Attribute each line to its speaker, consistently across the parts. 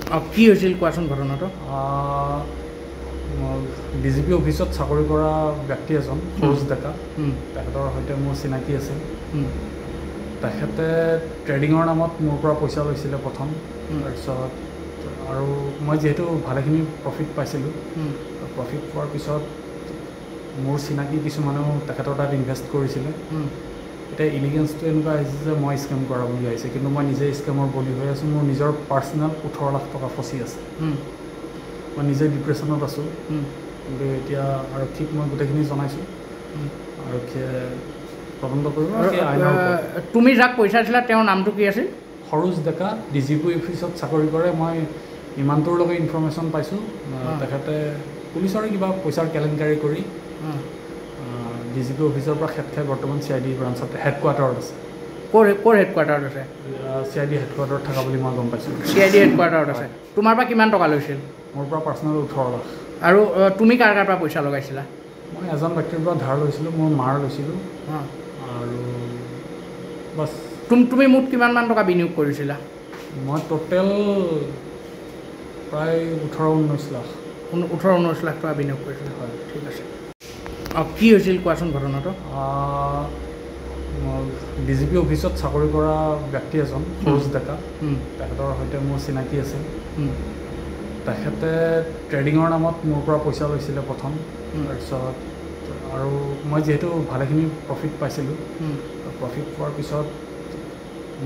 Speaker 1: কি হৈছিল কোৱাচোন ঘটনাটো?
Speaker 2: ডিজিপি অফিচত চাকৰি কৰা ব্যক্তি এজন সৰোজ ডেকা, তেখেতৰ সৈতে মোৰ চিনাকি আছিল। তেখেতে ট্ৰেডিঙৰ নামত মোৰ পৰা পইচা লৈছিলে প্ৰথম। তাৰপিছত আৰু মই যিহেতু ভালেখিনি প্ৰফিট পাইছিলোঁ, প্ৰফিট পোৱাৰ পিছত মোৰ চিনাকি কিছুমানেও তেখেতৰ তাত ইনভেষ্ট কৰিছিলে। এতিয়া ইলিগেন্সটো এনেকুৱা আহিছে যে মই স্কেম কৰা বুলি আহিছে, কিন্তু মই নিজে স্কেমৰ বলি হৈ আছোঁ। মোৰ নিজৰ পাৰ্চনেল 18 লাখ টকা ফচি আছে। মই নিজে ডিপ্ৰেশ্যনত আছোঁ, কিন্তু এতিয়া আৰক্ষীক মই গোটেইখিনি জনাইছোঁ। আৰক্ষীয়ে তদন্ত কৰিব।
Speaker 1: তুমি যাক পইচা দিছিলা তেওঁৰ নামটো কি আছিল?
Speaker 2: সৰোজ ডেকা, ডিজিপি অফিচত চাকৰি কৰে। মই ইমানটোৰলৈকে ইনফৰ্মেশ্যন পাইছোঁ, তেখেতে পুলিচৰে কিবা পইচাৰ কেলেংকাৰী কৰি ডিজিপি অফিচৰ পৰা খেত খাই বৰ্তমান CID ব্ৰাঞ্চত হেডকোৱাৰ্টাৰত আছে।
Speaker 1: ক'ৰ হেডকোৱাৰ্টাৰত আছে?
Speaker 2: CID হেডকোৱাৰ্টাৰত থকা বুলি মই গম পাইছোঁ।
Speaker 1: CID হেডকোৱাৰ্টাৰত আছে। তোমাৰ পৰা কিমান টকা লৈছিল?
Speaker 2: মোৰ পৰা পাৰ্চনেল 18 লাখ।
Speaker 1: আৰু তুমি কাৰ পৰা পইচা লগাইছিলা?
Speaker 2: মই এজন ব্যক্তিৰ পৰা ধাৰ লৈছিলোঁ, মোৰ মাৰ লৈছিলোঁ। আৰু বাছ।
Speaker 1: তুমি মুঠ কিমানমান টকা বিনিয়োগ কৰিছিলা?
Speaker 2: মই টোটেল প্ৰায় 18-19 লাখ।
Speaker 1: 18-19 লাখ টকা বিনিয়োগ কৰিছিলা?
Speaker 2: হয়,
Speaker 1: ঠিক আছে। কি হৈছিল কোৱাচোন ঘটনাটো?
Speaker 2: ডিজিপি অফিচত চাকৰি কৰা ব্যক্তি এজন সৰোজ ডেকা, তেখেতৰ সৈতে মোৰ চিনাকি আছিল। তেখেতে ট্ৰেডিঙৰ নামত মোৰ পৰা পইচা লৈছিলে প্ৰথম। তাৰপিছত আৰু মই যিহেতু ভালেখিনি প্ৰফিট পাইছিলোঁ, প্ৰফিট পোৱাৰ পিছত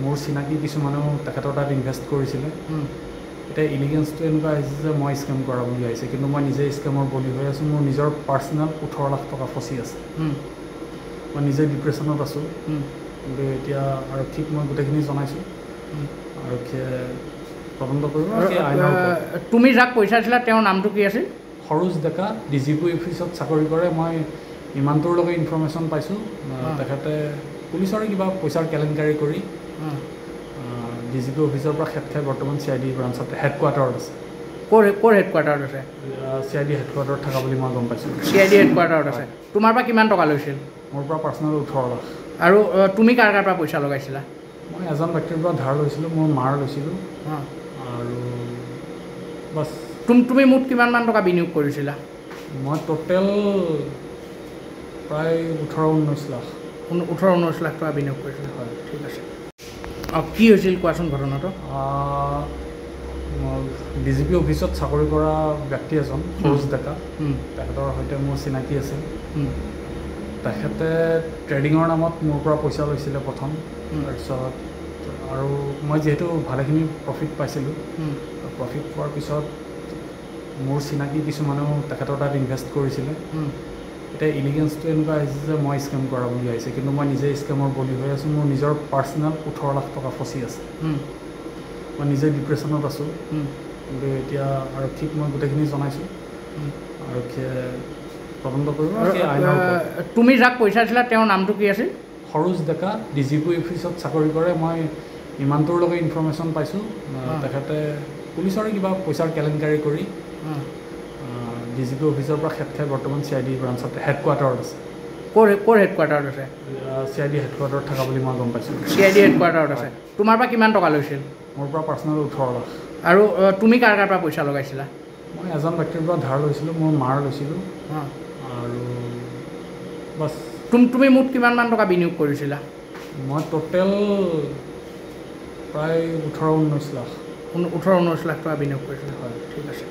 Speaker 2: মোৰ চিনাকি কিছুমানেও তেখেতৰ তাত ইনভেষ্ট কৰিছিলে। এতিয়া ইলিগেন্সটো এনেকুৱা আহিছে যে মই স্কেম কৰা বুলি আহিছে, কিন্তু মই নিজে স্কেমৰ বলি হৈ আছোঁ। মোৰ নিজৰ পাৰ্চনেল 18 লাখ টকা ফচি আছে। মই নিজে ডিপ্ৰেশ্যনত আছোঁ, কিন্তু এতিয়া আৰক্ষীক মই গোটেইখিনি জনাইছোঁ। আৰক্ষীয়ে তদন্ত কৰিব।
Speaker 1: তুমি যাক পইচা দিছিলা তেওঁৰ নামটো কি আছিল?
Speaker 2: সৰোজ ডেকা, ডিজিপি অফিচত চাকৰি কৰে। মই ইমানটোৰলৈকে ইনফৰ্মেশ্যন পাইছোঁ, তেখেতে পুলিচৰে কিবা পইচাৰ কেলেংকাৰী কৰি ডিজিপি অফিচৰ পৰা খেত খাই বৰ্তমান CID ব্ৰাঞ্চত হেডকোৱাৰ্টাৰত আছে।
Speaker 1: ক'ৰ হেডকোৱাৰ্টাৰত আছে?
Speaker 2: CID হেডকোৱাৰ্টাৰত থকা বুলি মই গম পাইছোঁ।
Speaker 1: CID হেডকোৱাৰ্টাৰত আছে। তোমাৰ পৰা কিমান টকা লৈছিল?
Speaker 2: মোৰ পৰা পাৰ্চনেল 18 লাখ।
Speaker 1: আৰু তুমি কাৰ পৰা পইচা লগাইছিলা?
Speaker 2: মই এজন ব্যক্তিৰ পৰা ধাৰ লৈছিলোঁ, মোৰ মাৰ লৈছিলোঁ। আৰু বাছ।
Speaker 1: তুমি মুঠ কিমানমান টকা বিনিয়োগ কৰিছিলা?
Speaker 2: মই টোটেল প্ৰায় 18-19 লাখ।
Speaker 1: 18-19 লাখ টকা বিনিয়োগ কৰিছিলা?
Speaker 2: হয়,
Speaker 1: ঠিক আছে। কি হৈছিল কোৱাচোন ঘটনাটো?
Speaker 2: ডিজিপি অফিচত চাকৰি কৰা ব্যক্তি এজন সৰোজ ডেকা, তেখেতৰ সৈতে মোৰ চিনাকি আছিল। তেখেতে ট্ৰেডিঙৰ নামত মোৰ পৰা পইচা লৈছিলে প্ৰথম। তাৰপিছত আৰু মই যিহেতু ভালেখিনি প্ৰফিট পাইছিলোঁ, প্ৰফিট পোৱাৰ পিছত মোৰ চিনাকি কিছুমানেও তেখেতৰ তাত ইনভেষ্ট কৰিছিলে। এতিয়া ইলিগেন্সটো এনেকুৱা আহিছে যে মই স্কেম কৰা বুলি আহিছে, কিন্তু মই নিজে স্কেমৰ বলি হৈ আছোঁ। মোৰ নিজৰ পাৰ্চনেল 18 লাখ টকা ফচি আছে। মই নিজে ডিপ্ৰেশ্যনত আছোঁ, কিন্তু এতিয়া আৰক্ষীক মই গোটেইখিনি জনাইছোঁ। আৰক্ষীয়ে তদন্ত কৰিব।
Speaker 1: তুমি যাক পইচা দিছিলা তেওঁৰ নামটো কি আছিল?
Speaker 2: সৰোজ ডেকা, ডিজিপি অফিচত চাকৰি কৰে। মই ইমানটোৰলৈকে ইনফৰ্মেশ্যন পাইছোঁ, তেখেতে পুলিচৰে কিবা পইচাৰ কেলেংকাৰী কৰি ডিজিপি অফিচৰ পৰা খেত খাই বৰ্তমান CID ব্ৰাঞ্চত হেডকোৱাৰ্টাৰত আছে।
Speaker 1: ক'ৰ হেডকোৱাৰ্টাৰত আছে?
Speaker 2: CID হেডকোৱাৰ্টাৰত থকা বুলি মই গম পাইছোঁ।
Speaker 1: CID হেডকোৱাৰ্টাৰত আছে। তোমাৰ পৰা কিমান টকা লৈছিল?
Speaker 2: মোৰ পৰা পাৰ্চনেল 18 লাখ।
Speaker 1: আৰু তুমি কাৰ পৰা পইচা লগাইছিলা?
Speaker 2: মই এজন ব্যক্তিৰ পৰা ধাৰ লৈছিলোঁ, মোৰ মাৰ লৈছিলোঁ। আৰু বাছ।
Speaker 1: তুমি মুঠ কিমানমান টকা বিনিয়োগ কৰিছিলা?
Speaker 2: মই টোটেল প্ৰায় 18-19 লাখ।
Speaker 1: 18-19 লাখ টকা বিনিয়োগ কৰিছিলা?
Speaker 2: হয়,
Speaker 1: ঠিক আছে।